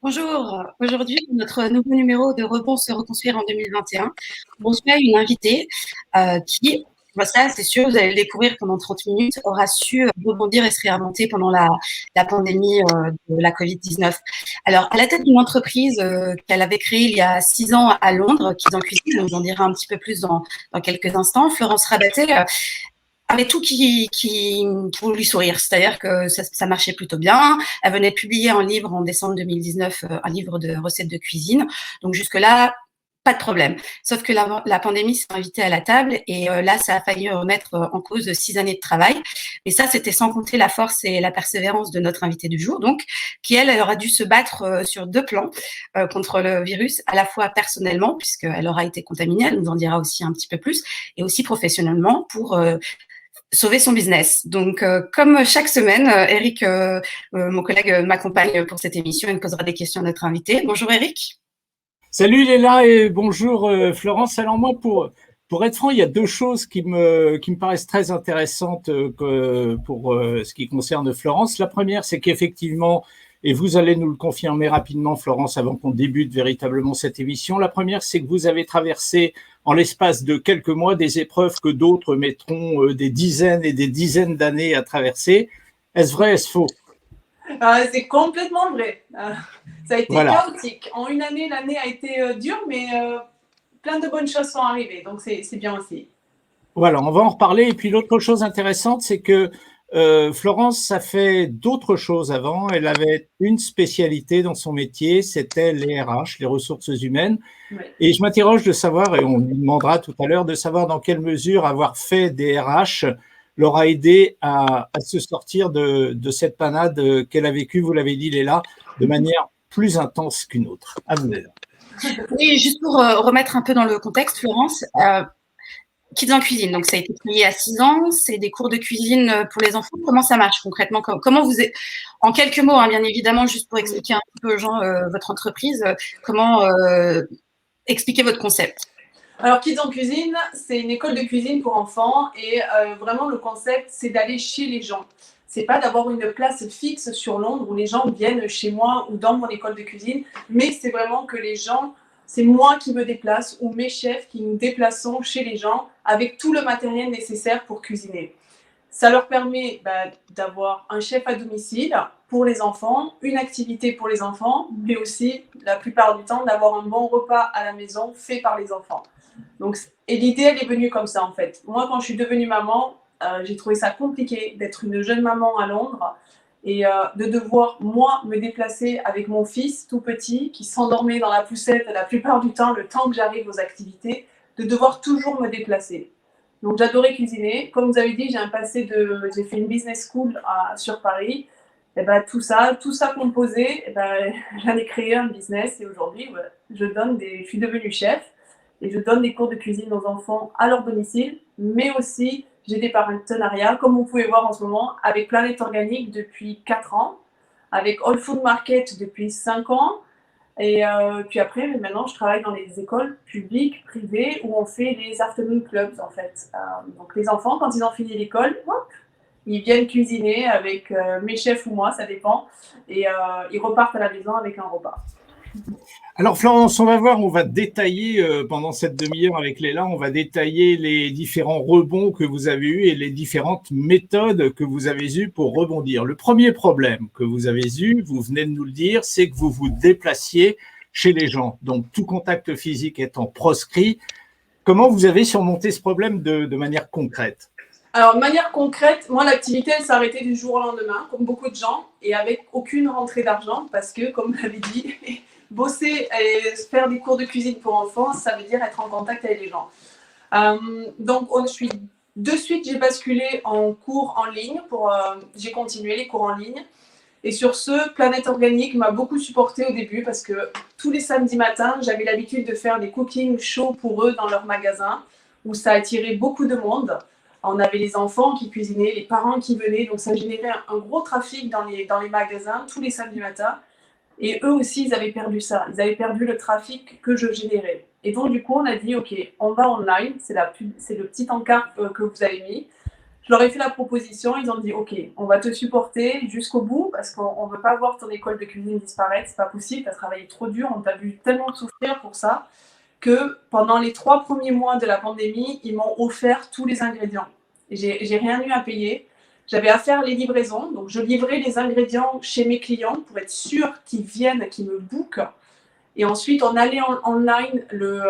Bonjour, aujourd'hui pour notre nouveau numéro de Rebond se reconstruire en 2021, on reçoit une invitée qui, ça c'est sûr, vous allez le découvrir pendant 30 minutes, aura su rebondir et se réinventer pendant la pandémie de la Covid-19. Alors, à la tête d'une entreprise qu'elle avait créée il y a 6 ans à Londres, Kids en Cuisine, on en dira un petit peu plus dans quelques instants, Florence Rabaté avait tout qui pour lui sourire, c'est-à-dire que ça marchait plutôt bien. Elle venait de publier un livre en décembre 2019, un livre de recettes de cuisine. Donc jusque-là, pas de problème. Sauf que la pandémie s'est invitée à la table et là, ça a failli remettre en cause 6 années de travail. Et ça, c'était sans compter la force et la persévérance de notre invitée du jour, donc, qui, elle aura dû se battre sur 2 plans contre le virus, à la fois personnellement, puisqu'elle aura été contaminée, elle nous en dira aussi un petit peu plus, et aussi professionnellement pour sauver son business. Donc, comme chaque semaine, Eric, mon collègue, m'accompagne pour cette émission et me posera des questions à notre invité. Bonjour Eric. Salut Léla et bonjour Florence. Alors moi, pour être franc, il y a deux choses qui me paraissent très intéressantes pour ce qui concerne Florence. La première, c'est qu'effectivement, et vous allez nous le confirmer rapidement, Florence, avant qu'on débute véritablement cette émission, la première, c'est que vous avez traversé en l'espace de quelques mois des épreuves que d'autres mettront des dizaines et des dizaines d'années à traverser. Est-ce vrai, est-ce faux? C'est complètement vrai. Ça a été Voilà. chaotique. En une année, l'année a été dure, mais plein de bonnes choses sont arrivées. Donc, c'est bien aussi. Voilà, on va en reparler. Et puis l'autre chose intéressante, c'est que Florence a fait d'autres choses avant. Elle avait une spécialité dans son métier, c'était les RH, les ressources humaines. Oui. Et je m'interroge de savoir, et on lui demandera tout à l'heure, de savoir dans quelle mesure avoir fait des RH leur a aidé à se sortir de cette panade qu'elle a vécue, vous l'avez dit Léla, de manière plus intense qu'une autre. À vous Léla. Oui, juste pour remettre un peu dans le contexte, Florence, Kids en Cuisine, donc ça a été créé à 6 ans, c'est des cours de cuisine pour les enfants. Comment ça marche concrètement? Comment vous êtes, en quelques mots, hein, bien évidemment, juste pour expliquer un peu aux gens votre entreprise, comment expliquer votre concept? Alors, Kids en Cuisine, c'est une école de cuisine pour enfants et vraiment le concept, c'est d'aller chez les gens. C'est pas d'avoir une place fixe sur Londres où les gens viennent chez moi ou dans mon école de cuisine, mais c'est vraiment que les gens, c'est moi qui me déplace ou mes chefs qui nous déplaçons chez les gens avec tout le matériel nécessaire pour cuisiner. Ça leur permet d'avoir un chef à domicile pour les enfants, une activité pour les enfants, mais aussi, la plupart du temps, d'avoir un bon repas à la maison fait par les enfants. Donc, et l'idée, elle est venue comme ça, en fait. Moi, quand je suis devenue maman, j'ai trouvé ça compliqué d'être une jeune maman à Londres et de devoir, moi, me déplacer avec mon fils tout petit qui s'endormait dans la poussette la plupart du temps, le temps que j'arrive aux activités, de devoir toujours me déplacer. Donc, j'adorais cuisiner. Comme vous avez dit, j'ai fait une business school sur Paris. Et tout ça composé, j'en ai créé un business et aujourd'hui, je suis devenue chef et je donne des cours de cuisine aux enfants à leur domicile, mais aussi j'ai des partenariats, comme vous pouvez voir en ce moment, avec Planète Organique depuis 4 ans, avec All Food Market depuis 5 ans, et puis après, maintenant, je travaille dans les écoles publiques, privées, où on fait les afternoon clubs, en fait. Donc les enfants, quand ils ont fini l'école, ils viennent cuisiner avec mes chefs ou moi, ça dépend, et ils repartent à la maison avec un repas. Alors Florence, on va voir, on va détailler pendant cette demi-heure avec Léla, on va détailler les différents rebonds que vous avez eus et les différentes méthodes que vous avez eues pour rebondir. Le premier problème que vous avez eu, vous venez de nous le dire, c'est que vous vous déplaciez chez les gens. Donc tout contact physique étant proscrit, comment vous avez surmonté ce problème de manière concrète? Alors, de manière concrète, moi, l'activité, elle s'est arrêtée du jour au lendemain, comme beaucoup de gens, et avec aucune rentrée d'argent, parce que, comme vous l'avez dit, bosser et faire des cours de cuisine pour enfants, ça veut dire être en contact avec les gens. Donc, de suite, j'ai basculé en cours en ligne, j'ai continué les cours en ligne. Et sur ce, Planète Organique m'a beaucoup supportée au début, parce que tous les samedis matins, j'avais l'habitude de faire des cooking shows pour eux dans leur magasin, où ça attirait beaucoup de monde. On avait les enfants qui cuisinaient, les parents qui venaient, donc ça générait un gros trafic dans les magasins tous les samedis matins. Et eux aussi, ils avaient perdu ça. Ils avaient perdu le trafic que je générais. Et donc, du coup, on a dit, OK, on va online. C'est le petit encart que vous avez mis. Je leur ai fait la proposition, ils ont dit ok, on va te supporter jusqu'au bout parce qu'on ne veut pas voir ton école de cuisine disparaître, c'est pas possible, tu as travaillé trop dur, on t'a vu tellement souffrir pour ça que pendant les 3 premiers mois de la pandémie, ils m'ont offert tous les ingrédients. J'ai rien eu à payer. J'avais à faire les livraisons, donc je livrais les ingrédients chez mes clients pour être sûr qu'ils viennent, qu'ils me bookent. Et ensuite, on allait en ligne le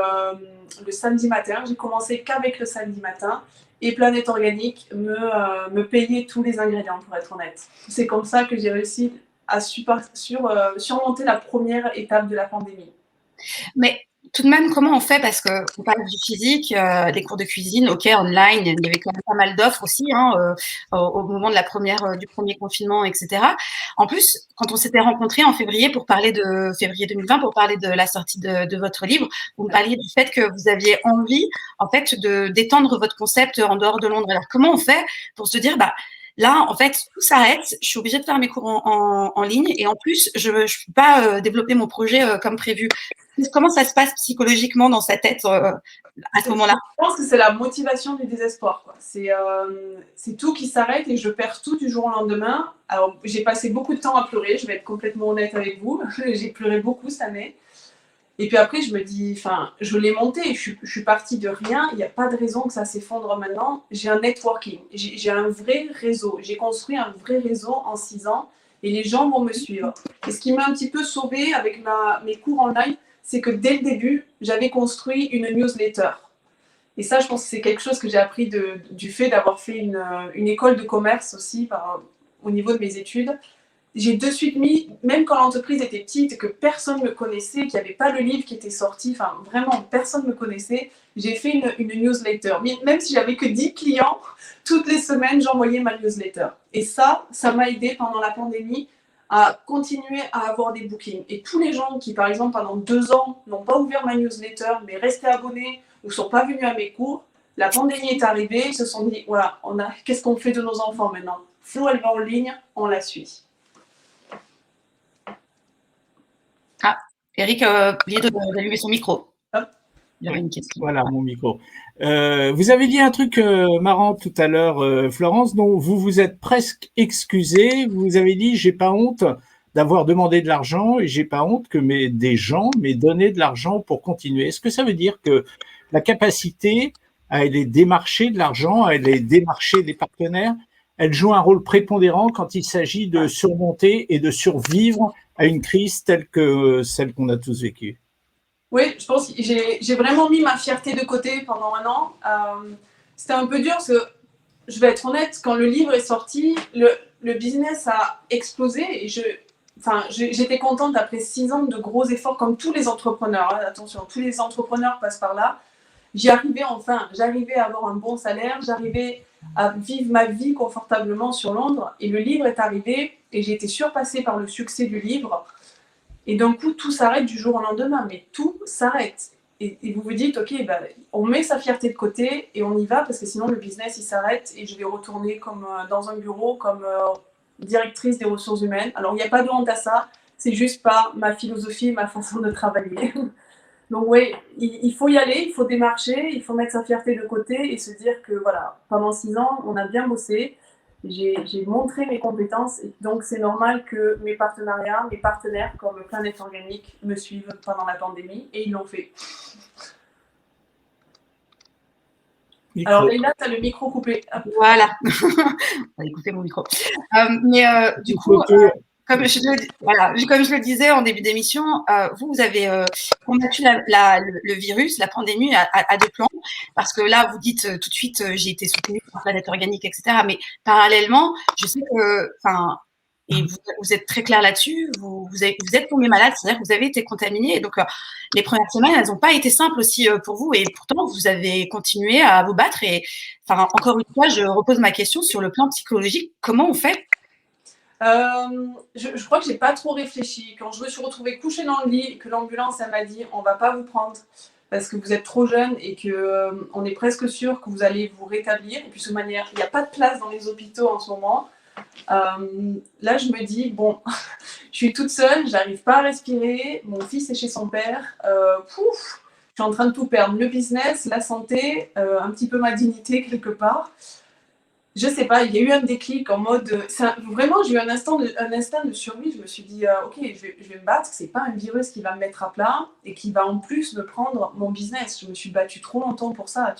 samedi matin. J'ai commencé qu'avec le samedi matin. Et Planète Organique me payait tous les ingrédients, pour être honnête. C'est comme ça que j'ai réussi à surmonter la première étape de la pandémie. Mais tout de même, comment on fait? Parce qu'on parle du physique, des cours de cuisine, ok, online, il y avait quand même pas mal d'offres aussi au moment de du premier confinement, etc. En plus, quand on s'était rencontrés en février pour parler de février 2020, pour parler de la sortie de votre livre, vous me parliez du fait que vous aviez envie, en fait, d'étendre votre concept en dehors de Londres. Alors, comment on fait pour se dire, bah, là, en fait, tout s'arrête. Je suis obligée de faire mes cours en ligne et en plus, je ne peux pas développer mon projet comme prévu. Comment ça se passe psychologiquement dans sa tête à ce moment-là? Je pense que c'est la motivation du désespoir. C'est tout qui s'arrête et je perds tout du jour au lendemain. Alors, j'ai passé beaucoup de temps à pleurer, je vais être complètement honnête avec vous. J'ai pleuré beaucoup cette année. Et puis après, je me dis, je l'ai monté, je suis partie de rien, il n'y a pas de raison que ça s'effondre maintenant. J'ai un networking, j'ai un vrai réseau, j'ai construit un vrai réseau en 6 ans et les gens vont me suivre. Et ce qui m'a un petit peu sauvée avec mes cours en live, c'est que dès le début, j'avais construit une newsletter. Et ça, je pense que c'est quelque chose que j'ai appris du fait d'avoir fait une école de commerce aussi au niveau de mes études. J'ai de suite mis, même quand l'entreprise était petite, que personne ne me connaissait, qu'il n'y avait pas le livre qui était sorti, vraiment personne ne me connaissait, j'ai fait une newsletter. Même si j'avais que 10 clients, toutes les semaines, j'envoyais ma newsletter. Et ça m'a aidé pendant la pandémie à continuer à avoir des bookings. Et tous les gens qui, par exemple, pendant 2 ans, n'ont pas ouvert ma newsletter, mais restaient abonnés ou ne sont pas venus à mes cours, la pandémie est arrivée, ils se sont dit, voilà, qu'est-ce qu'on fait de nos enfants maintenant? Flo, elle va en ligne, on la suit. Ah, Eric a oublié d'allumer son micro. Il y avait une question. Voilà, mon micro. Vous avez dit un truc marrant tout à l'heure, Florence, dont vous vous êtes presque excusée. Vous avez dit, j'ai pas honte d'avoir demandé de l'argent et j'ai pas honte que des gens m'aient donné de l'argent pour continuer. Est-ce que ça veut dire que la capacité à aller démarcher de l'argent, à aller démarcher des partenaires, elle joue un rôle prépondérant quand il s'agit de surmonter et de survivre à une crise telle que celle qu'on a tous vécue? Oui, je pense que j'ai vraiment mis ma fierté de côté pendant 1 an. C'était un peu dur parce que, je vais être honnête, quand le livre est sorti, le business a explosé et j'étais contente après 6 ans de gros efforts comme tous les entrepreneurs. Attention, tous les entrepreneurs passent par là. J'y arrivais enfin, j'arrivais à avoir un bon salaire, j'arrivais à vivre ma vie confortablement sur Londres et le livre est arrivé et j'ai été surpassée par le succès du livre. Et d'un coup, tout s'arrête du jour au lendemain, mais tout s'arrête. Et vous vous dites, ok, on met sa fierté de côté et on y va parce que sinon le business il s'arrête et je vais retourner comme dans un bureau comme directrice des ressources humaines. Alors il n'y a pas de honte à ça, c'est juste pas ma philosophie et ma façon de travailler. Donc oui, il faut y aller, il faut démarcher, il faut mettre sa fierté de côté et se dire que voilà, pendant 6 ans, on a bien bossé. J'ai montré mes compétences, et donc c'est normal que mes partenaires comme Planète Organique me suivent pendant la pandémie et ils l'ont fait. Micro. Alors Leïla, tu as le micro coupé. Voilà, on va écouter mon micro. Du coup, comme je le disais en début d'émission, vous avez combattu le virus, la pandémie à 2 plans, parce que là, vous dites tout de suite, j'ai été soutenue par Planète Organique, etc. Mais parallèlement, je sais que, et vous êtes très clair là-dessus, vous êtes tombé malade, c'est-à-dire que vous avez été contaminé. Et donc, les premières semaines, elles n'ont pas été simples aussi pour vous. Et pourtant, vous avez continué à vous battre. Et encore une fois, je repose ma question sur le plan psychologique. Comment on fait? Je crois que j'ai pas trop réfléchi. Quand je me suis retrouvée couchée dans le lit et que l'ambulance elle m'a dit on va pas vous prendre parce que vous êtes trop jeune et que on est presque sûr que vous allez vous rétablir. Et puis de toute manière, il n'y a pas de place dans les hôpitaux en ce moment. Là, je me dis bon, je suis toute seule, j'arrive pas à respirer. Mon fils est chez son père. Je suis en train de tout perdre. Le business, la santé, un petit peu ma dignité quelque part. je sais pas, il y a eu un déclic en mode. Vraiment, j'ai eu un instant de survie. Je me suis dit, ok, je vais me battre. C'est pas un virus qui va me mettre à plat et qui va en plus me prendre mon business. Je me suis battue trop longtemps pour ça.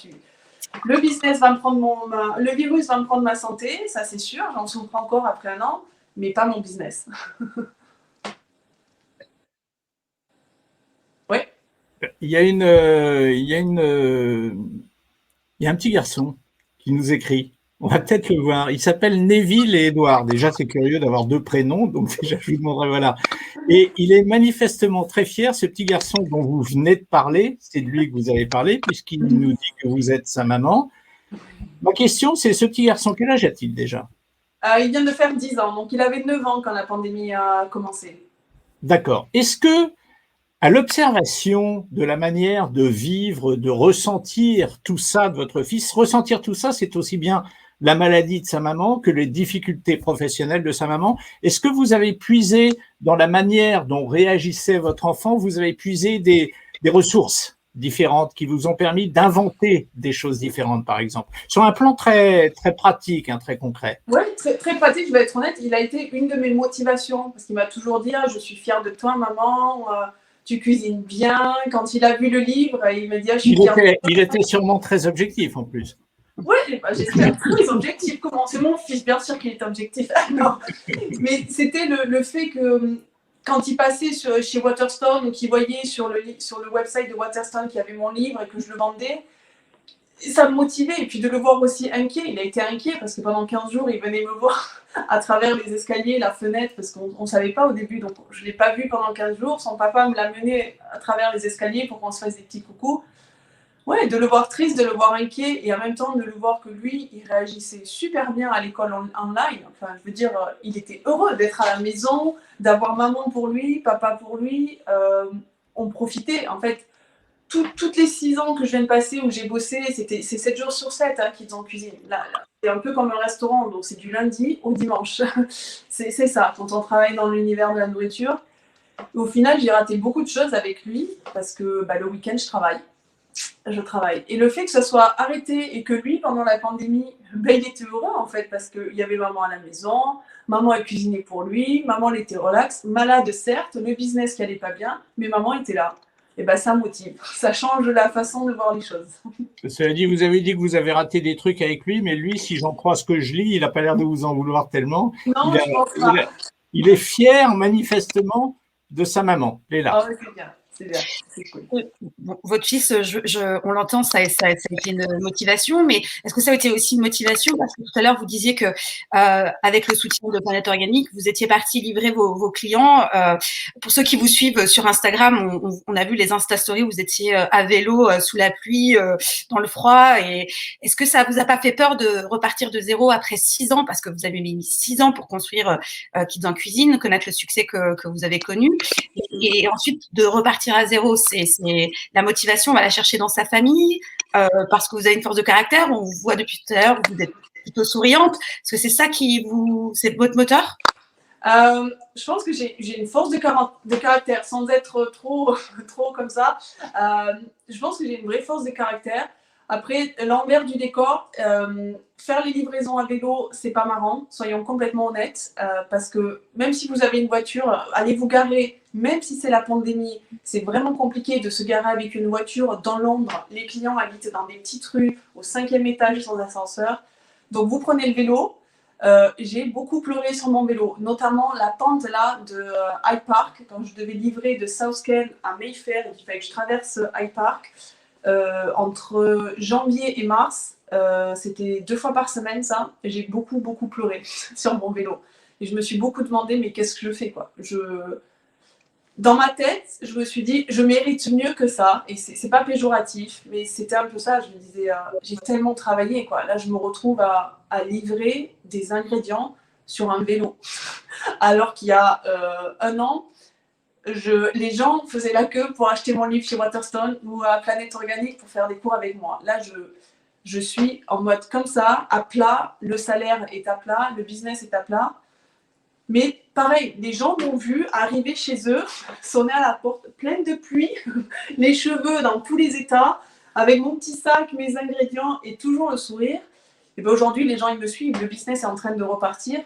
Le business va me prendre le virus va me prendre ma santé, ça c'est sûr. J'en souffre encore après 1 an, mais pas mon business. Ouais. Il y a un petit garçon qui nous écrit. On va peut-être le voir. Il s'appelle Neville et Edouard. Déjà, c'est curieux d'avoir 2 prénoms, donc déjà, je vous demanderai, voilà. Et il est manifestement très fier, ce petit garçon dont vous venez de parler. C'est de lui que vous avez parlé, puisqu'il nous dit que vous êtes sa maman. Ma question, c'est ce petit garçon, quel âge a-t-il déjà? Il vient de faire 10 ans, donc il avait 9 ans quand la pandémie a commencé. D'accord. Est-ce que, à l'observation de la manière de vivre, de ressentir tout ça de votre fils, ressentir tout ça, c'est aussi bien la maladie de sa maman que les difficultés professionnelles de sa maman. Est-ce que vous avez puisé dans la manière dont réagissait votre enfant, vous avez puisé des ressources différentes qui vous ont permis d'inventer des choses différentes, par exemple, sur un plan très, très pratique, hein, très concret? Oui, très, très pratique, je vais être honnête. Il a été une de mes motivations parce qu'il m'a toujours dit je suis fière de toi, maman. Tu cuisines bien. Quand il a vu le livre, il m'a dit je suis fière de toi. Il était sûrement très objectif en plus. Oui, j'espère très objectif. Comment? C'est mon fils, bien sûr qu'il est objectif. Non. Mais c'était le fait que quand il passait chez Waterstone ou qu'il voyait sur le website de Waterstone qu'il y avait mon livre et que je le vendais, ça me motivait. Et puis de le voir aussi inquiet, il a été inquiet parce que pendant 15 jours, il venait me voir à travers les escaliers, la fenêtre, parce qu'on ne savait pas au début, donc je ne l'ai pas vu pendant 15 jours. Son papa me l'a mené à travers les escaliers pour qu'on se fasse des petits coucous. Ouais, de le voir triste, de le voir inquiet et en même temps de le voir que lui, il réagissait super bien à l'école online. Enfin, je veux dire, il était heureux d'être à la maison, d'avoir maman pour lui, papa pour lui. On profitait. En fait, toutes les 6 ans que je viens de passer où j'ai bossé, c'est 7 jours sur 7 qu'ils en cuisine. Là, c'est un peu comme un restaurant, donc c'est du lundi au dimanche. c'est ça, quand on travaille dans l'univers de la nourriture. Et au final, j'ai raté beaucoup de choses avec lui parce que le week-end, je travaille. Et le fait que ça soit arrêté et que lui, pendant la pandémie, il était heureux en fait parce qu'il y avait maman à la maison, maman a cuisiné pour lui, maman elle était relax, malade certes, le business qui allait pas bien, mais maman était là. Et ça motive, ça change la façon de voir les choses. Cela dit, vous avez dit que vous avez raté des trucs avec lui, mais lui, si j'en crois ce que je lis, il n'a pas l'air de vous en vouloir tellement. Non, je pense pas. Il est fier manifestement de sa maman, Léla. Ah oui, c'est bien. C'est bien, c'est cool. Bon, votre fils, on l'entend, ça a été une motivation, mais est-ce que ça a été aussi une motivation? Parce que tout à l'heure, vous disiez que avec le soutien de Planète Organique, vous étiez parti livrer vos clients. Pour ceux qui vous suivent sur Instagram, on a vu les Insta Stories où vous étiez à vélo sous la pluie, dans le froid. Et est-ce que ça vous a pas fait peur de repartir de zéro après 6 ans? Parce que vous avez mis 6 ans pour construire Kids en Cuisine, connaître le succès que vous avez connu. Et ensuite, de repartir à zéro, c'est la motivation, on va la chercher dans sa famille, parce que vous avez une force de caractère, on vous voit depuis tout à l'heure, vous êtes plutôt souriante. Est-ce que c'est ça c'est votre moteur? Je pense que j'ai une force de caractère, sans être trop comme ça. Je pense que j'ai une vraie force de caractère. Après, l'envers du décor, faire les livraisons à vélo, c'est pas marrant, soyons complètement honnêtes, parce que même si vous avez une voiture, allez vous garer, même si c'est la pandémie, c'est vraiment compliqué de se garer avec une voiture dans l'ombre. Les clients habitent dans des petites rues, au 5e étage sans ascenseur. Donc vous prenez le vélo. J'ai beaucoup pleuré sur mon vélo, notamment la pente là de Hyde Park, quand je devais livrer de South Ken à Mayfair, il fallait que je traverse Hyde Park. Entre janvier et mars, c'était 2 fois par semaine ça, et j'ai beaucoup pleuré sur mon vélo. Et je me suis beaucoup demandé, mais qu'est-ce que je fais quoi? Dans ma tête, je me suis dit, je mérite mieux que ça, et c'est pas péjoratif, mais c'était un peu ça, je me disais, j'ai tellement travaillé quoi, là je me retrouve à livrer des ingrédients sur un vélo, alors qu'il y a 1 an, les gens faisaient la queue pour acheter mon livre chez Waterstone ou à Planète Organique pour faire des cours avec moi. Là, je suis en mode comme ça, à plat, le salaire est à plat, le business est à plat. Mais pareil, les gens m'ont vu arriver chez eux, sonner à la porte, pleine de pluie, les cheveux dans tous les états, avec mon petit sac, mes ingrédients et toujours le sourire. Et bien aujourd'hui, les gens, ils me suivent. Le business est en train de repartir.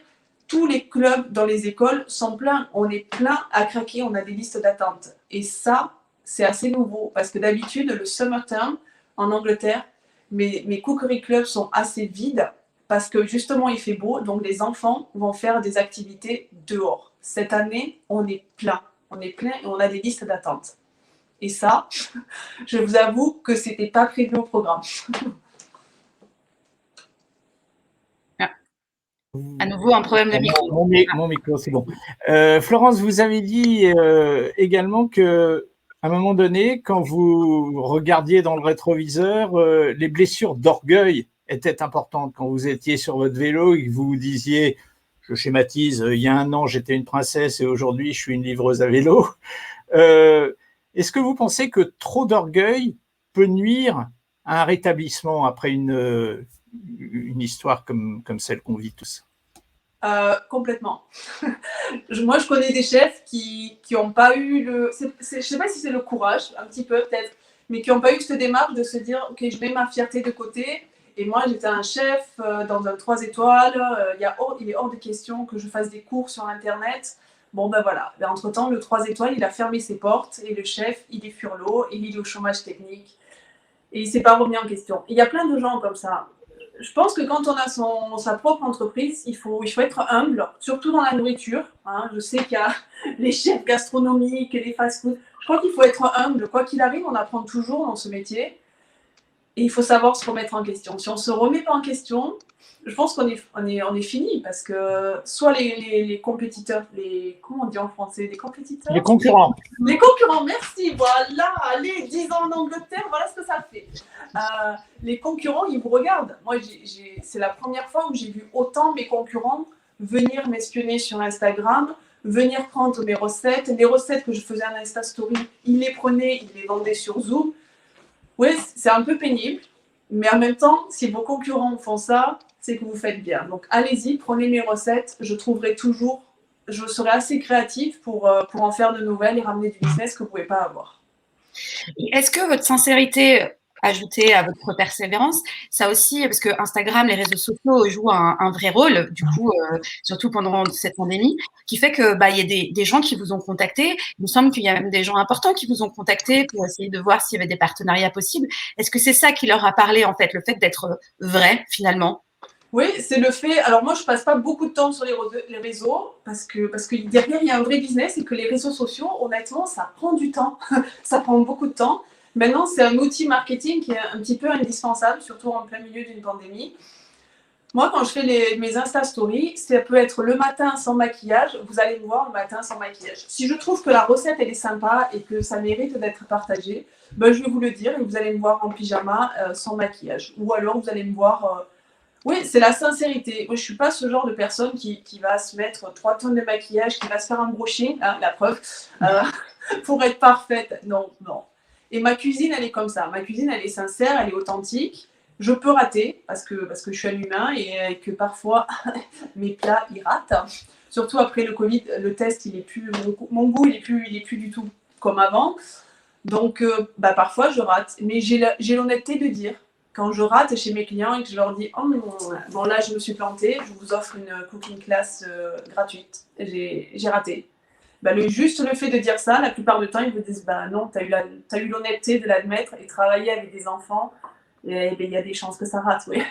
Tous les clubs dans les écoles sont pleins. On est plein à craquer. On a des listes d'attente. Et ça, c'est assez nouveau. Parce que d'habitude, le summer term en Angleterre, mes cookery clubs sont assez vides. Parce que justement, il fait beau. Donc, les enfants vont faire des activités dehors. Cette année, on est plein. On est plein et on a des listes d'attente. Et ça, je vous avoue que ce n'était pas prévu au programme. À nouveau, un problème de micro. Mon micro, c'est bon. Florence, vous avez dit également que à un moment donné, quand vous regardiez dans le rétroviseur, les blessures d'orgueil étaient importantes. Quand vous étiez sur votre vélo et que vous vous disiez, je schématise, il y a un an, j'étais une princesse et aujourd'hui, je suis une livreuse à vélo. Est-ce que vous pensez que trop d'orgueil peut nuire à un rétablissement après une histoire comme celle qu'on vit tous? Complètement. Moi, je connais des chefs qui n'ont pas eu le... je ne sais pas si c'est le courage, un petit peu peut-être, mais qui n'ont pas eu cette démarche de se dire, OK, je mets ma fierté de côté. Et moi, j'étais un chef dans un 3 étoiles. Il est hors de question que je fasse des cours sur Internet. Bon, ben voilà. Mais entre-temps, le 3 étoiles, il a fermé ses portes et le chef, il est furlough et il est au chômage technique. Et il ne s'est pas remis en question. Il y a plein de gens comme ça. Je pense que quand on a sa propre entreprise, il faut être humble, surtout dans la nourriture. Hein. Je sais qu'il y a les chefs gastronomiques, les fast-food. Je crois qu'il faut être humble. Quoi qu'il arrive, on apprend toujours dans ce métier. Et il faut savoir se remettre en question. Si on ne se remet pas en question, je pense qu'on est fini. Parce que soit les compétiteurs, comment on dit en français? Les compétiteurs? Les concurrents. Les concurrents, merci. Voilà, allez, 10 ans en Angleterre, voilà ce que ça fait. Les concurrents, ils vous regardent. Moi, c'est la première fois où j'ai vu autant mes concurrents venir m'espionner sur Instagram, venir prendre mes recettes. Les recettes que je faisais en Insta Story, ils les prenaient, ils les vendaient sur Zoom. Oui, c'est un peu pénible, mais en même temps, si vos concurrents font ça, c'est que vous faites bien. Donc, allez-y, prenez mes recettes. Je serai assez créative pour en faire de nouvelles et ramener du business que vous ne pouvez pas avoir. Est-ce que votre sincérité ajoutée à votre persévérance, ça aussi, parce que Instagram, les réseaux sociaux jouent un vrai rôle, du coup, surtout pendant cette pandémie, qui fait que il y a des gens qui vous ont contacté. Il me semble qu'il y a même des gens importants qui vous ont contacté pour essayer de voir s'il y avait des partenariats possibles. Est-ce que c'est ça qui leur a parlé, en fait, le fait d'être vrai, finalement? Oui, c'est le fait. Alors moi, je passe pas beaucoup de temps sur les réseaux parce que derrière, il y a un vrai business et que les réseaux sociaux, honnêtement, ça prend du temps. Ça prend beaucoup de temps. Maintenant, c'est un outil marketing qui est un petit peu indispensable, surtout en plein milieu d'une pandémie. Moi, quand je fais mes Insta Stories, ça peut être le matin sans maquillage. Vous allez me voir le matin sans maquillage. Si je trouve que la recette, elle est sympa et que ça mérite d'être partagé, je vais vous le dire et vous allez me voir en pyjama sans maquillage. Ou alors, vous allez me voir... Oui, c'est la sincérité. Moi, je ne suis pas ce genre de personne qui va se mettre 3 tonnes de maquillage, qui va se faire un brushing, hein, la preuve, pour être parfaite. Non, non. Et ma cuisine, elle est comme ça. Ma cuisine, elle est sincère, elle est authentique. Je peux rater parce que je suis un humain et que parfois, mes plats, ils ratent. Surtout après le Covid, le test, il est plus, mon goût, il est plus du tout comme avant. Donc, parfois, je rate. Mais j'ai l'honnêteté de dire, quand je rate chez mes clients et que je leur dis « Oh, bon là, je me suis plantée, je vous offre une cooking class gratuite. J'ai raté. » Juste le fait de dire ça, la plupart du temps, ils me disent « Non, tu as eu l'honnêteté de l'admettre et travailler avec des enfants, et il y a des chances que ça rate, oui. »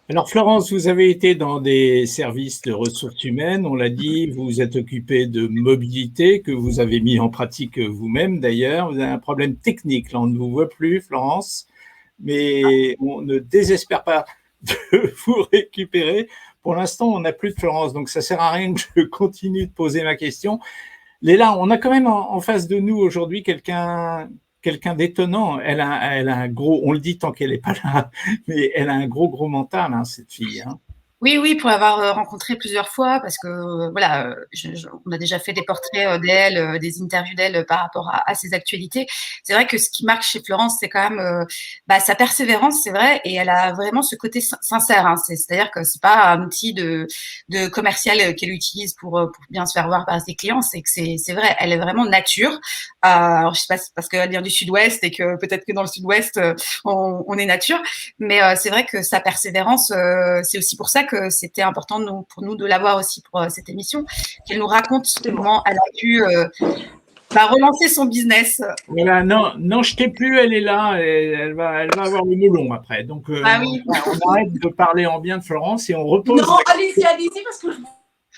Alors Florence, vous avez été dans des services de ressources humaines, on l'a dit, vous vous êtes occupée de mobilité que vous avez mis en pratique vous-même d'ailleurs. Vous avez un problème technique, là on ne vous voit plus Florence, mais on ne désespère pas de vous récupérer. Pour l'instant, on n'a plus de Florence, donc ça ne sert à rien que je continue de poser ma question. Léla, on a quand même en face de nous aujourd'hui quelqu'un d'étonnant. Elle a un gros, on le dit tant qu'elle n'est pas là, mais elle a un gros mental, hein, cette fille. Hein. Oui, oui, pour l'avoir rencontrée plusieurs fois, parce que voilà, on a déjà fait des portraits d'elle, des interviews d'elle par rapport à ses actualités. C'est vrai que ce qui marque chez Florence, c'est quand même sa persévérance, c'est vrai, et elle a vraiment ce côté sincère. Hein, c'est-à-dire que c'est pas un outil de commercial qu'elle utilise pour bien se faire voir par ses clients, c'est que c'est vrai, elle est vraiment nature. Alors je sais pas, c'est parce qu'elle vient du Sud-Ouest et que peut-être que dans le Sud-Ouest on est nature, mais c'est vrai que sa persévérance, c'est aussi pour ça que c'était important pour nous de l'avoir aussi pour cette émission, qu'elle nous raconte comment elle a pu relancer son business. Voilà, non, non, je t'ai plus, elle est là, et elle va avoir le melon après. Donc, Ah oui. on arrête de parler en bien de Florence et on repose. Non, allez-y, parce que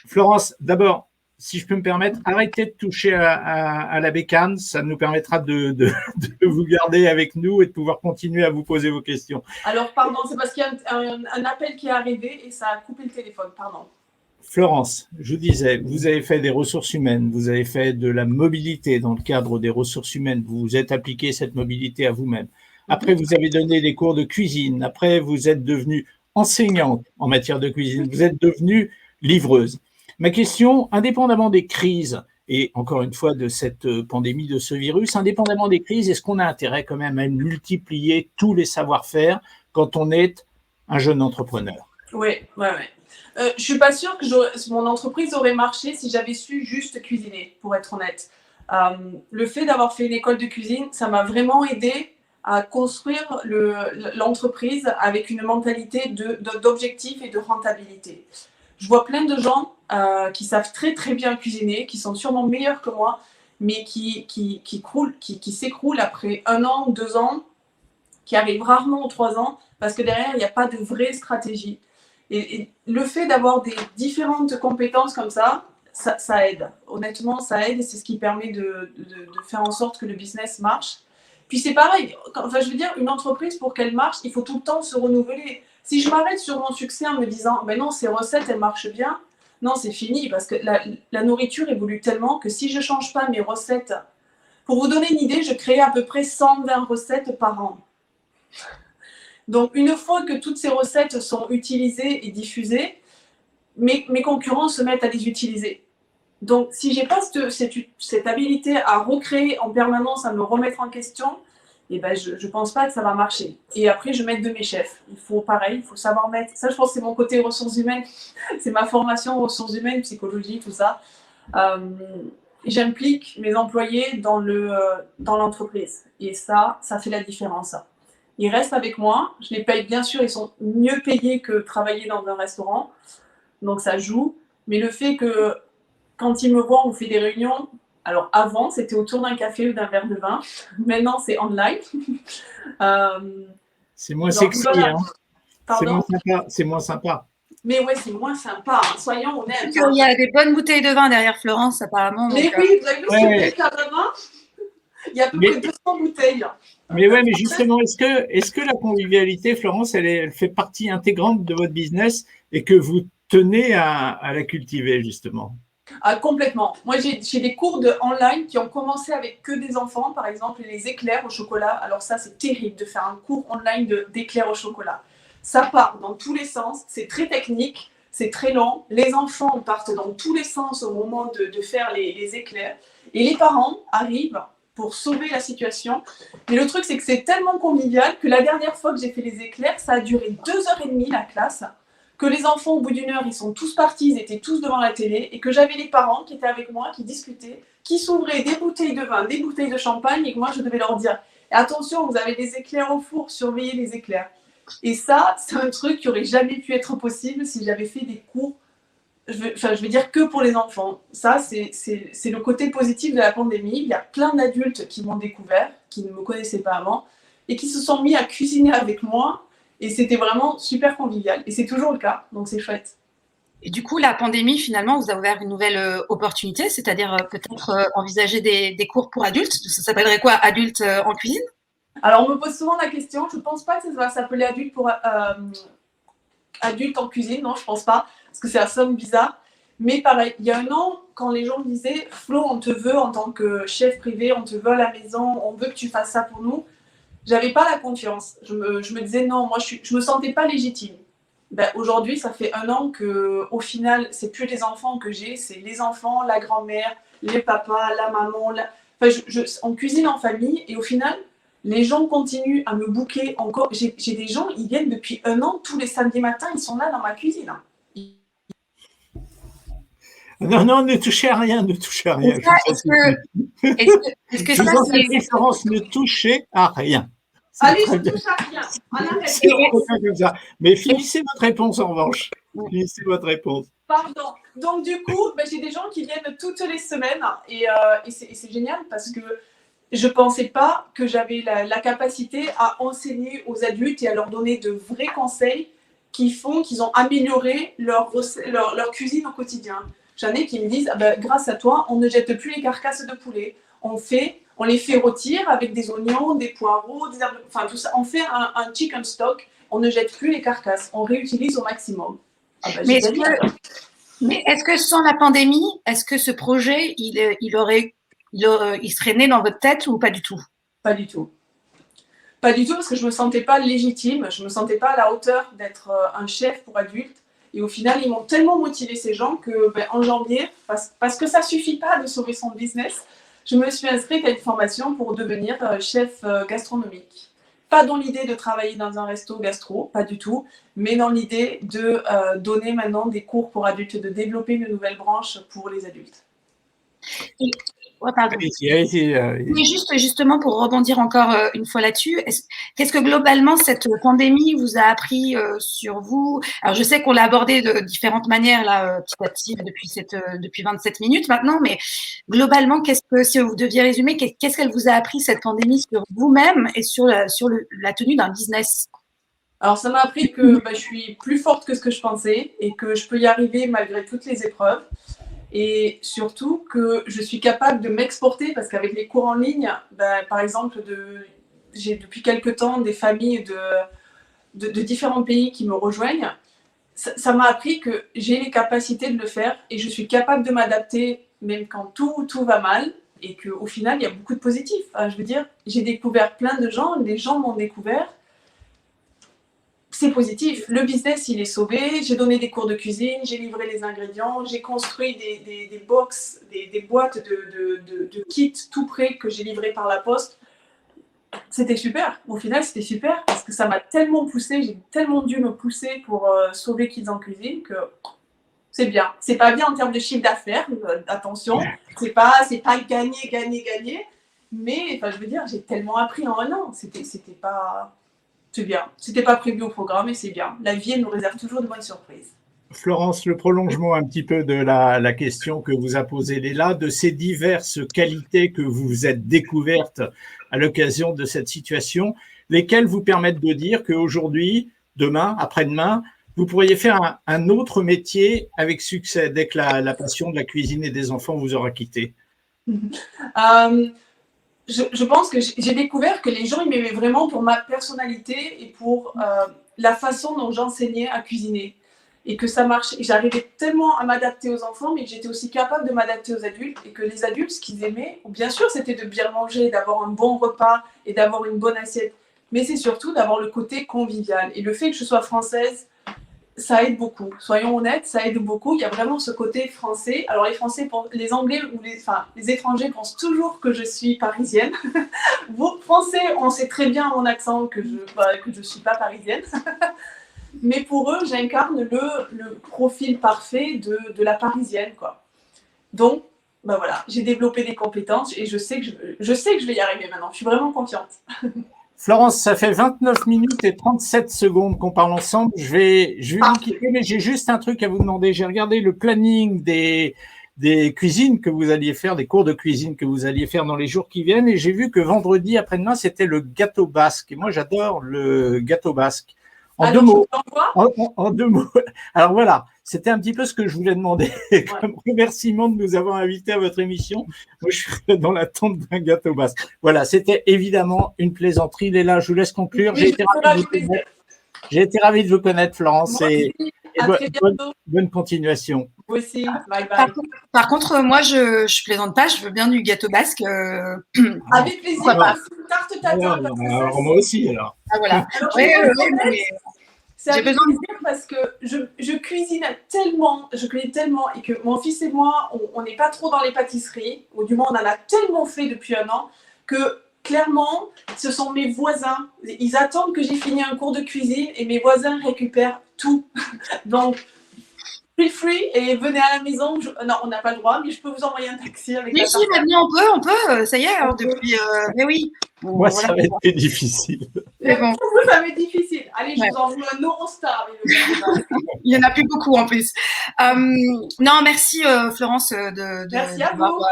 Florence, d'abord, si je peux me permettre, arrêtez de toucher à la bécane, ça nous permettra de vous garder avec nous et de pouvoir continuer à vous poser vos questions. Alors, pardon, c'est parce qu'il y a un appel qui est arrivé et ça a coupé le téléphone, pardon. Florence, je vous disais, vous avez fait des ressources humaines, vous avez fait de la mobilité dans le cadre des ressources humaines, vous vous êtes appliqué cette mobilité à vous-même. Après, vous avez donné des cours de cuisine. Après, vous êtes devenue enseignante en matière de cuisine. Vous êtes devenue livreuse. Ma question, indépendamment des crises, et encore une fois de cette pandémie, de ce virus, indépendamment des crises, est-ce qu'on a intérêt quand même à multiplier tous les savoir-faire quand on est un jeune entrepreneur? Oui. Je suis pas sûre que mon entreprise aurait marché si j'avais su juste cuisiner, pour être honnête. Le fait d'avoir fait une école de cuisine, ça m'a vraiment aidé à construire l'entreprise avec une mentalité d'objectif et de rentabilité. Je vois plein de gens qui savent très très bien cuisiner, qui sont sûrement meilleurs que moi, mais qui s'écroulent après 1 an, 2 ans, qui arrivent rarement aux 3 ans, parce que derrière, il n'y a pas de vraie stratégie. Et le fait d'avoir des différentes compétences comme ça aide. Honnêtement, ça aide et c'est ce qui permet de faire en sorte que le business marche. Puis c'est pareil, je veux dire, une entreprise, pour qu'elle marche, il faut tout le temps se renouveler. Si je m'arrête sur mon succès en me disant, ben non, ces recettes, elles marchent bien, non, c'est fini, parce que la nourriture évolue tellement que si je ne change pas mes recettes, pour vous donner une idée, je crée à peu près 120 recettes par an. Donc, une fois que toutes ces recettes sont utilisées et diffusées, mes concurrents se mettent à les utiliser. Donc, si je n'ai pas cette habilité à recréer en permanence, à me remettre en question, eh ben, je ne pense pas que ça va marcher. Et après, je vais mettre de mes chefs. Il faut savoir mettre. Ça, je pense que c'est mon côté ressources humaines. C'est ma formation ressources humaines, psychologie, tout ça. J'implique mes employés dans l'entreprise. Et ça fait la différence. Ils restent avec moi, je les paye bien sûr, ils sont mieux payés que travailler dans un restaurant, donc ça joue. Mais le fait que quand ils me voient, on fait des réunions, alors avant c'était autour d'un café ou d'un verre de vin, maintenant c'est online. C'est moins sexy, hein. Pardon ? C'est moins sympa. Mais ouais, c'est moins sympa, hein. Soyons honnêtes. Il y a des bonnes bouteilles de vin derrière Florence, apparemment. Mais donc, oui, vous avez vu ce de vin ? Il y a à peu près 200 bouteilles. Mais ouais, mais justement, est-ce que la convivialité, Florence, elle fait partie intégrante de votre business et que vous tenez à la cultiver, justement? Complètement. Moi, j'ai des cours online qui ont commencé avec que des enfants, par exemple les éclairs au chocolat. Alors ça, c'est terrible de faire un cours online d'éclairs au chocolat. Ça part dans tous les sens, c'est très technique, c'est très long. Les enfants partent dans tous les sens au moment de faire les éclairs. Et les parents arrivent pour sauver la situation. Mais le truc, c'est que c'est tellement convivial que la dernière fois que j'ai fait les éclairs, ça a duré 2h30 la classe, que les enfants, au bout d'1 heure, ils sont tous partis, ils étaient tous devant la télé, et que j'avais les parents qui étaient avec moi, qui discutaient, qui s'ouvraient des bouteilles de vin, des bouteilles de champagne, et que moi, je devais leur dire « Attention, vous avez des éclairs au four, surveillez les éclairs ». Et ça, c'est un truc qui n'aurait jamais pu être possible si j'avais fait des cours, je veux dire que pour les enfants. Ça, c'est le côté positif de la pandémie. Il y a plein d'adultes qui m'ont découvert, qui ne me connaissaient pas avant, et qui se sont mis à cuisiner avec moi. Et c'était vraiment super convivial. Et c'est toujours le cas, donc c'est chouette. Et du coup, la pandémie, finalement, vous a ouvert une nouvelle opportunité, c'est-à-dire peut-être envisager des cours pour adultes. Ça s'appellerait quoi, adultes en cuisine? Alors, on me pose souvent la question. Je ne pense pas que ça va s'appeler adulte en cuisine. Non, je ne pense pas, parce que ça sonne bizarre. Mais pareil, il y a 1 an, quand les gens me disaient « Flo, on te veut en tant que chef privé, on te veut à la maison, on veut que tu fasses ça pour nous », j'avais pas la confiance. Je me disais non, moi je me sentais pas légitime. Ben, aujourd'hui, ça fait 1 an qu'au final, c'est plus les enfants que j'ai, c'est les enfants, la grand-mère, les papas, la maman. Enfin, on cuisine en famille et au final, les gens continuent à me booker encore. J'ai des gens, ils viennent depuis 1 an, tous les samedis matins, ils sont là dans ma cuisine. Non, non, ne touchez à rien, ne touchez à rien. Est-ce que ça, c'est… Florence, ne touchez à rien. Allez, je touche à rien. Comme ça. Mais finissez votre réponse en revanche. Finissez votre réponse. Pardon. Donc du coup, ben, j'ai des gens qui viennent toutes les semaines et c'est génial parce que je ne pensais pas que j'avais la capacité à enseigner aux adultes et à leur donner de vrais conseils qui font qu'ils ont amélioré leur cuisine au quotidien. J'en ai qui me disent ah ben, grâce à toi, on ne jette plus les carcasses de poulet. On les fait rôtir avec des oignons, des poireaux, des herbes, enfin tout ça. On fait un chicken stock. On ne jette plus les carcasses. On réutilise au maximum. Ah ben, mais est-ce que sans la pandémie, est-ce que ce projet, il serait né dans votre tête ou pas du tout? Pas du tout. Pas du tout parce que je ne me sentais pas légitime. Je ne me sentais pas à la hauteur d'être un chef pour adultes. Et au final, ils m'ont tellement motivé ces gens que ben, en janvier, parce que ça ne suffit pas de sauver son business, je me suis inscrite à une formation pour devenir chef gastronomique. Pas dans l'idée de travailler dans un resto gastro, pas du tout, mais dans l'idée de donner maintenant des cours pour adultes, de développer une nouvelle branche pour les adultes. Pardon. Mais justement, pour rebondir encore une fois là-dessus, qu'est-ce que globalement cette pandémie vous a appris sur vous? Alors, je sais qu'on l'a abordé de différentes manières là, petit à petit depuis 27 minutes maintenant, mais globalement, si vous deviez résumer, qu'est-ce qu'elle vous a appris cette pandémie sur vous-même et sur la tenue d'un business? Alors, ça m'a appris que je suis plus forte que ce que je pensais et que je peux y arriver malgré toutes les épreuves. Et surtout que je suis capable de m'exporter parce qu'avec les cours en ligne, par exemple, j'ai depuis quelques temps des familles de différents pays qui me rejoignent. Ça m'a appris que j'ai les capacités de le faire et je suis capable de m'adapter même quand tout va mal et qu'au final, il y a beaucoup de positifs. Enfin, je veux dire, j'ai découvert plein de gens, les gens m'ont découvert. C'est positif. Le business, il est sauvé. J'ai donné des cours de cuisine, j'ai livré les ingrédients, j'ai construit des box, des boîtes de kits tout prêts que j'ai livrés par la poste. C'était super. Au final, c'était super parce que ça m'a tellement poussé, j'ai tellement dû me pousser pour sauver Kids en Cuisine que c'est bien. C'est pas bien en termes de chiffre d'affaires, attention. C'est pas gagner. Mais enfin, je veux dire, j'ai tellement appris en 1 an. C'est bien. C'était pas prévu au programme et c'est bien. La vie, elle nous réserve toujours de bonnes surprises. Florence, le prolongement un petit peu de la question que vous a posée Léla, de ces diverses qualités que vous vous êtes découvertes à l'occasion de cette situation, lesquelles vous permettent de dire qu'aujourd'hui, demain, après-demain, vous pourriez faire un autre métier avec succès dès que la passion de la cuisine et des enfants vous aura quitté. Je pense que j'ai découvert que les gens ils m'aimaient vraiment pour ma personnalité et pour la façon dont j'enseignais à cuisiner. Et que ça marchait. J'arrivais tellement à m'adapter aux enfants, mais que j'étais aussi capable de m'adapter aux adultes. Et que les adultes, ce qu'ils aimaient, bien sûr, c'était de bien manger, d'avoir un bon repas et d'avoir une bonne assiette. Mais c'est surtout d'avoir le côté convivial. Et le fait que je sois française, ça aide beaucoup. Soyons honnêtes, ça aide beaucoup. Il y a vraiment ce côté français. Alors les Français, les Anglais ou les étrangers pensent toujours que je suis parisienne. Vous, Français, on sait très bien mon accent que je suis pas parisienne. Mais pour eux, j'incarne le profil parfait de la parisienne, quoi. Donc, voilà, j'ai développé des compétences et je sais que je vais y arriver maintenant. Je suis vraiment confiante. Florence, ça fait 29 minutes et 37 secondes qu'on parle ensemble. Je vais vous quitter, mais j'ai juste un truc à vous demander. J'ai regardé le planning des cuisines que vous alliez faire, des cours de cuisine que vous alliez faire dans les jours qui viennent, et j'ai vu que vendredi après-demain, c'était le gâteau basque. Et moi, j'adore le gâteau basque. En deux mots. En 2 mots. Alors voilà, c'était un petit peu ce que je voulais demander comme remerciement de nous avoir invités à votre émission. Moi, je suis dans l'attente d'un gâteau basque. Voilà, c'était évidemment une plaisanterie. Léla, je vous laisse conclure. J'ai été ravi de vous connaître, Florence. Et bonne continuation. Vous aussi. Bye bye. Par contre, moi, je plaisante pas. Je veux bien du gâteau basque. Avec plaisir. Tarte tatin. Alors, moi aussi, alors. Ah, voilà. J'ai besoin de dire parce que je cuisine tellement, je cuisine tellement et que mon fils et moi, on n'est pas trop dans les pâtisseries, ou du moins on en a tellement fait depuis un an que clairement, ce sont mes voisins. Ils attendent que j'ai fini un cours de cuisine et mes voisins récupèrent tout. Donc, feel free et venez à la maison. Non, on n'a pas le droit, mais je peux vous envoyer un taxi avec la Si, maintenant on peut, ça y est, hein, depuis. Mais oui. Bon, Moi, voilà. ça va être difficile. Mais bon. Pour vous, ça va être difficile. Allez, je Ouais. vous envoie un Eurostar. Il n'y en a plus beaucoup en plus. Non, merci Florence Merci à d'avoir vous.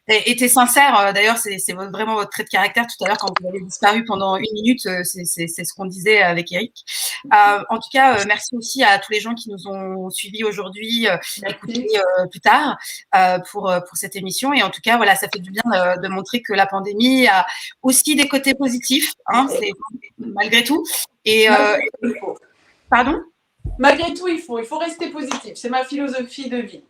été sincère. D'ailleurs, c'est vraiment votre trait de caractère. Tout à l'heure, quand vous avez disparu pendant 1 minute, c'est ce qu'on disait avec Eric. En tout cas, merci aussi à tous les gens qui nous ont suivis aujourd'hui, écoutés plus tard pour cette émission. Et en tout cas, voilà, ça fait du bien de montrer que la pandémie a aussi des côtés positifs, hein, malgré tout. Et pardon? Malgré tout, il faut rester positif. C'est ma philosophie de vie.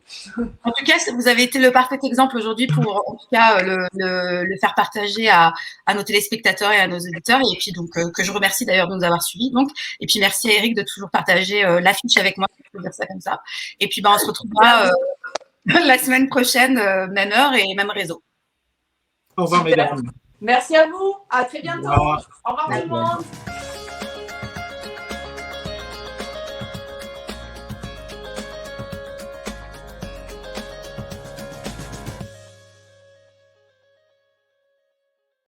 En tout cas, vous avez été le parfait exemple aujourd'hui pour, en tout cas, le faire partager à nos téléspectateurs et à nos auditeurs. Et puis, donc, que je remercie d'ailleurs de nous avoir suivis. Donc, et puis, merci à Eric de toujours partager l'affiche avec moi, je peux dire ça comme ça. Et puis, on se retrouvera la semaine prochaine, même heure et même réseau. Au revoir, mesdames. Merci à vous. À très bientôt. Au revoir. Au revoir tout le monde.